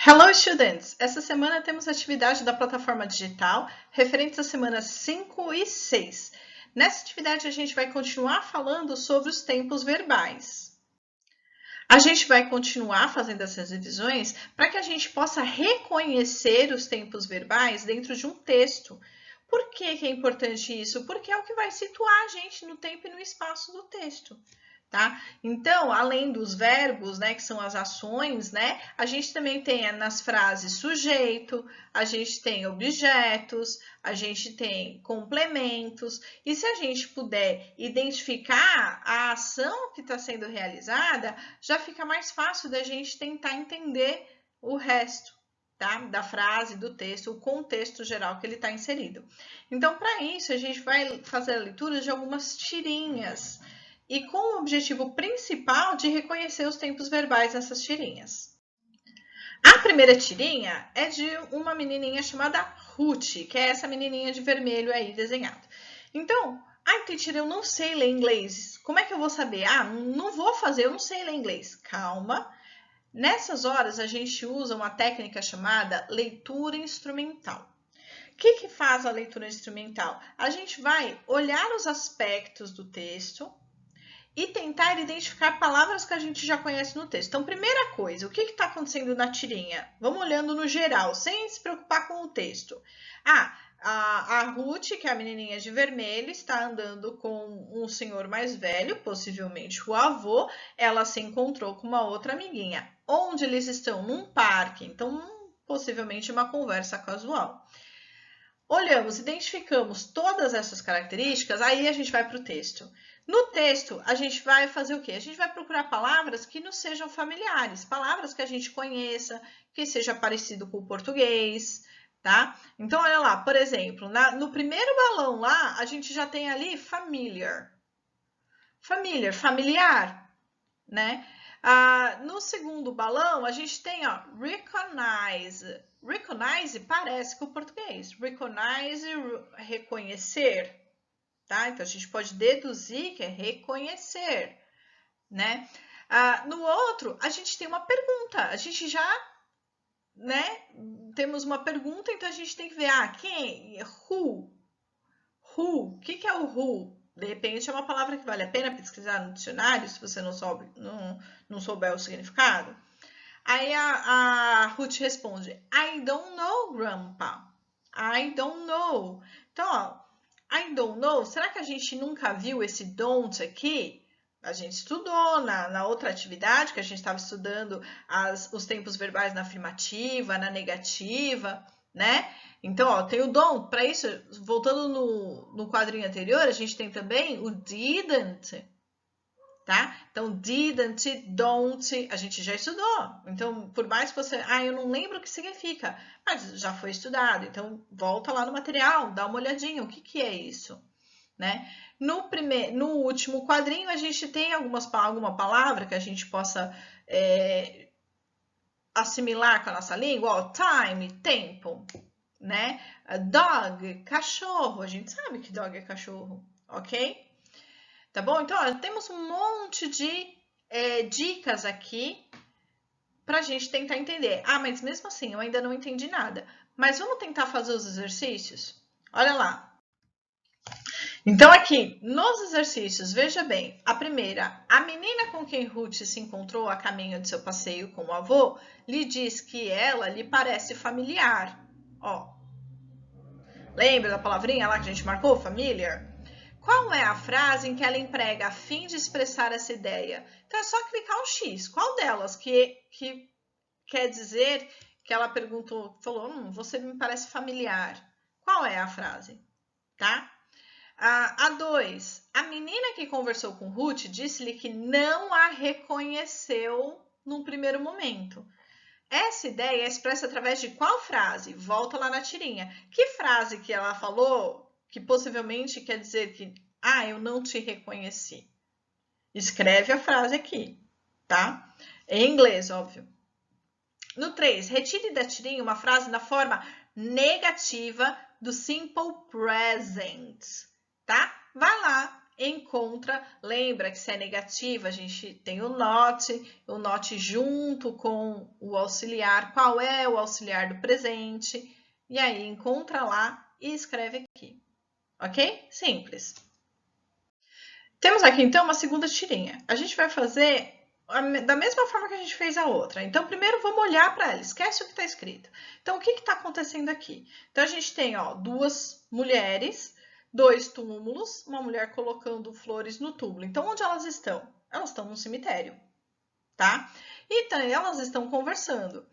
Hello, students! Essa semana temos atividade da plataforma digital referentes às semanas 5 e 6. Nessa atividade, a gente vai continuar falando sobre os tempos verbais. A gente vai continuar fazendo essas revisões para que a gente possa reconhecer os tempos verbais dentro de um texto. Por que é importante isso? Porque é o que vai situar a gente no tempo e no espaço do texto. Tá? Então, além dos verbos, né, que são as ações, né, a gente também tem nas frases sujeito, a gente tem objetos, a gente tem complementos, e se a gente puder identificar a ação que está sendo realizada, já fica mais fácil da gente tentar entender o resto, tá? Da frase, do texto, o contexto geral que ele está inserido. Então, para isso, a gente vai fazer a leitura de algumas tirinhas, e com o objetivo principal de reconhecer os tempos verbais nessas tirinhas. A primeira tirinha é de uma menininha chamada Ruth, que é essa menininha de vermelho aí desenhado. Então, teacher, eu não sei ler inglês. Como é que eu vou saber? Não vou fazer, eu não sei ler inglês. Calma. Nessas horas, a gente usa uma técnica chamada leitura instrumental. O que faz a leitura instrumental? A gente vai olhar os aspectos do texto e tentar identificar palavras que a gente já conhece no texto. Então, primeira coisa, o que está acontecendo na tirinha? Vamos olhando no geral, sem se preocupar com o texto. A Ruth, que é a menininha de vermelho, está andando com um senhor mais velho, possivelmente o avô. Ela se encontrou com uma outra amiguinha. Onde eles estão? Num parque. Então, possivelmente uma conversa casual. Olhamos, identificamos todas essas características, aí a gente vai para o texto. No texto, a gente vai fazer o quê? A gente vai procurar palavras que nos sejam familiares, palavras que a gente conheça, que seja parecido com o português, tá? Então, olha lá, por exemplo, no primeiro balão lá, a gente já tem ali familiar. Familiar, familiar, né? No segundo balão, a gente tem, ó, recognize. Recognize parece com o português. Recognize, reconhecer, tá? Então, a gente pode deduzir que é reconhecer, né? No outro, a gente tem uma pergunta. A gente já, né? Temos uma pergunta, então a gente tem que ver, quem? Who? Who? O que é o who? De repente é uma palavra que vale a pena pesquisar no dicionário, se você não souber o significado. Aí a Ruth responde, I don't know, Grandpa. I don't know. Então, ó, I don't know, será que a gente nunca viu esse don't aqui? A gente estudou na outra atividade, que a gente estava estudando os tempos verbais na afirmativa, na negativa, né? Então, ó, tem o don't. Para isso, voltando no quadrinho anterior, a gente tem também o didn't, tá? Então, didn't, don't, a gente já estudou. Então, por mais que você... eu não lembro o que significa, mas já foi estudado. Então, volta lá no material, dá uma olhadinha, o que é isso, né? No último quadrinho, a gente tem alguma palavra que a gente possa assimilar com a nossa língua, ó, time, tempo, né? Dog, cachorro, a gente sabe que dog é cachorro, ok? Tá bom? Então, ó, temos um monte de dicas aqui para a gente tentar entender. Mas mesmo assim, eu ainda não entendi nada. Mas vamos tentar fazer os exercícios? Olha lá. Então, aqui, nos exercícios, veja bem. A primeira, a menina com quem Ruth se encontrou a caminho de seu passeio com o avô, lhe diz que ela lhe parece familiar. Ó, lembra da palavrinha lá que a gente marcou, familiar? Qual é a frase em que ela emprega a fim de expressar essa ideia? Então, é só clicar um X. Qual delas que quer dizer que ela falou, você me parece familiar. Qual é a frase? Tá? A 2. A menina que conversou com Ruth disse-lhe que não a reconheceu num primeiro momento. Essa ideia é expressa através de qual frase? Volta lá na tirinha. Que frase que ela falou que possivelmente quer dizer que eu não te reconheci? Escreve a frase aqui, tá? Em inglês, óbvio. No 3, retire da tirinha uma frase na forma negativa do simple present, tá? Vai lá encontra, lembra que se é negativa, a gente tem o not junto com o auxiliar, qual é o auxiliar do presente, e aí encontra lá e escreve aqui, ok? Simples. Temos aqui, então, uma segunda tirinha. A gente vai fazer da mesma forma que a gente fez a outra. Então, primeiro vamos olhar para ela, esquece o que está escrito. Então, o que está acontecendo aqui? Então, a gente tem duas mulheres, 2 túmulos, uma mulher colocando flores no túmulo. Então, onde elas estão? Elas estão no cemitério, tá? Então, elas estão conversando.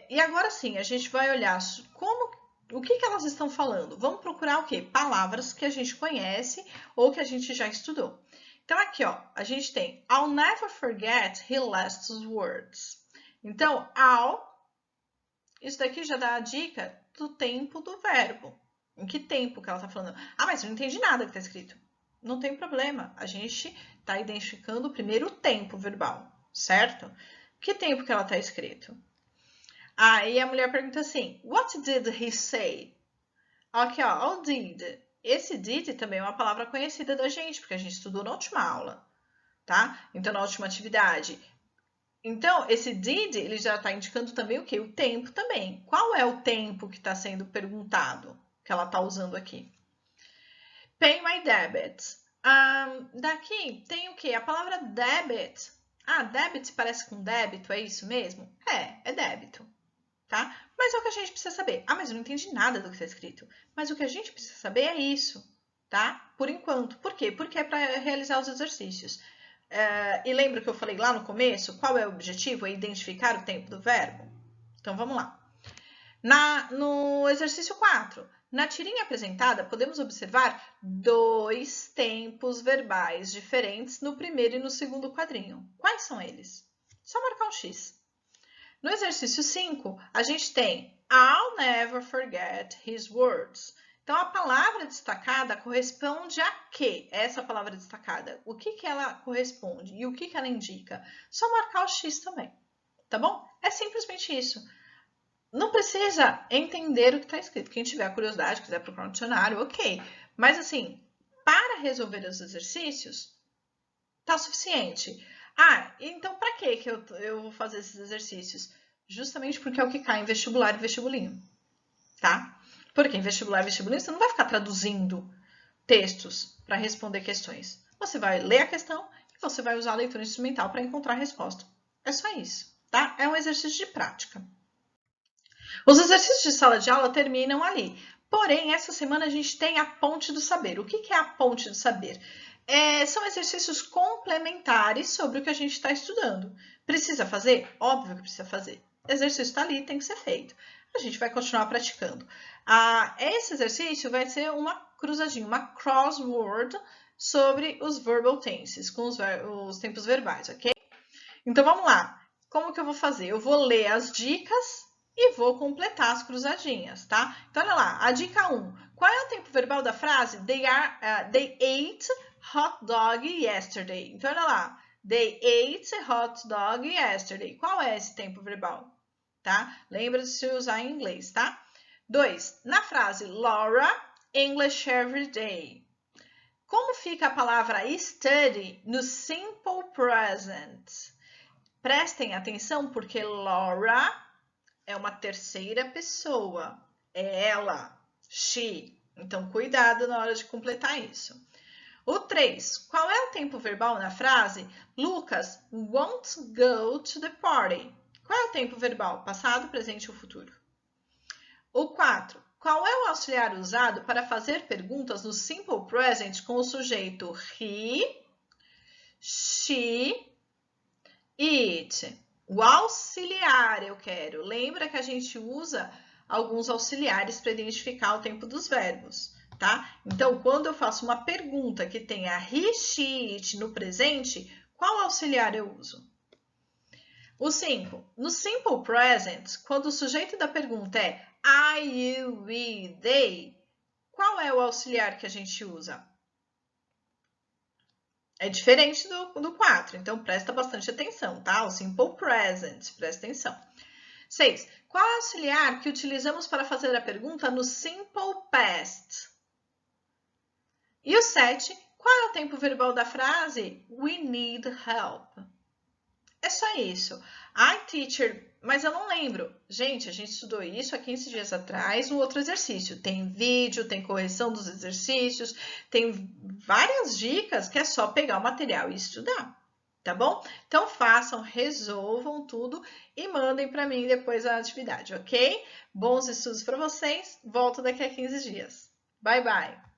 E agora sim, a gente vai olhar o que elas estão falando. Vamos procurar o quê? Palavras que a gente conhece ou que a gente já estudou. Então, aqui, ó, a gente tem I'll never forget his last words. Então, isso daqui já dá a dica do tempo do verbo. Em que tempo que ela está falando? Ah, mas eu não entendi nada que está escrito. Não tem problema. A gente está identificando primeiro o tempo verbal, certo? Que tempo que ela está escrito? Aí a mulher pergunta assim, what did he say? Aqui, ó, o did. Esse did também é uma palavra conhecida da gente, porque a gente estudou na última aula, tá? Então, na última atividade. Então, esse did, ele já está indicando também o quê? O tempo também. Qual é o tempo que está sendo perguntado, que ela está usando aqui? Pay my debit. Daqui tem o quê? A palavra debit. Debit parece com débito, é isso mesmo? É débito. Tá? Mas é o que a gente precisa saber. Mas eu não entendi nada do que está escrito. Mas o que a gente precisa saber é isso, tá? Por enquanto. Por quê? Porque é para realizar os exercícios. E lembra que eu falei lá no começo? Qual é o objetivo? É identificar o tempo do verbo. Então, vamos lá. No exercício 4, na tirinha apresentada, podemos observar 2 tempos verbais diferentes no primeiro e no segundo quadrinho. Quais são eles? Só marcar um X. No exercício 5, a gente tem I'll never forget his words. Então, a palavra destacada corresponde a quê? Essa palavra destacada. O que ela corresponde e o que ela indica? Só marcar o X também, tá bom? É simplesmente isso. Não precisa entender o que está escrito. Quem tiver curiosidade, quiser procurar um dicionário, ok. Mas, assim, para resolver os exercícios, tá suficiente. Então para que eu vou fazer esses exercícios? Justamente porque é o que cai em vestibular e vestibulinho, tá? Porque em vestibular e vestibulinho você não vai ficar traduzindo textos para responder questões. Você vai ler a questão e você vai usar a leitura instrumental para encontrar a resposta. É só isso, tá? É um exercício de prática. Os exercícios de sala de aula terminam ali. Porém, essa semana a gente tem a ponte do saber. O que é a ponte do saber? São exercícios complementares sobre o que a gente está estudando. Precisa fazer? Óbvio que precisa fazer. O exercício está ali, tem que ser feito. A gente vai continuar praticando. Esse exercício vai ser uma cruzadinha, uma crossword sobre os verbal tenses, com os tempos verbais, ok? Então, vamos lá. Como que eu vou fazer? Eu vou ler as dicas e vou completar as cruzadinhas, tá? Então, olha lá. A dica 1. Qual é o tempo verbal da frase? They ate hot dog yesterday. Então, olha lá. They ate hot dog yesterday. Qual é esse tempo verbal? Tá? Lembra de se usar em inglês, tá? 2. Na frase Laura, English every day. Como fica a palavra study no simple present? Prestem atenção porque Laura é uma terceira pessoa. É ela, she. Então, cuidado na hora de completar isso. O 3. Qual é o tempo verbal na frase? Lucas won't go to the party. Qual é o tempo verbal? Passado, presente ou futuro? O 4. Qual é o auxiliar usado para fazer perguntas no simple present com o sujeito he, she, it? O auxiliar eu quero. Lembra que a gente usa alguns auxiliares para identificar o tempo dos verbos, tá? Então, quando eu faço uma pergunta que tenha he, she, it no presente, qual auxiliar eu uso? O 5. No simple present, quando o sujeito da pergunta é I, you, we, they, qual é o auxiliar que a gente usa? É diferente do 4, então presta bastante atenção, tá? O simple present, presta atenção. 6. Qual é o auxiliar que utilizamos para fazer a pergunta no simple past? E o 7. Qual é o tempo verbal da frase? We need help. É só isso. Ai, teacher, mas eu não lembro. Gente, a gente estudou isso há 15 dias atrás no outro exercício. Tem vídeo, tem correção dos exercícios, tem várias dicas que é só pegar o material e estudar, tá bom? Então façam, resolvam tudo e mandem para mim depois a atividade, ok? Bons estudos para vocês. Volto daqui a 15 dias. Bye, bye!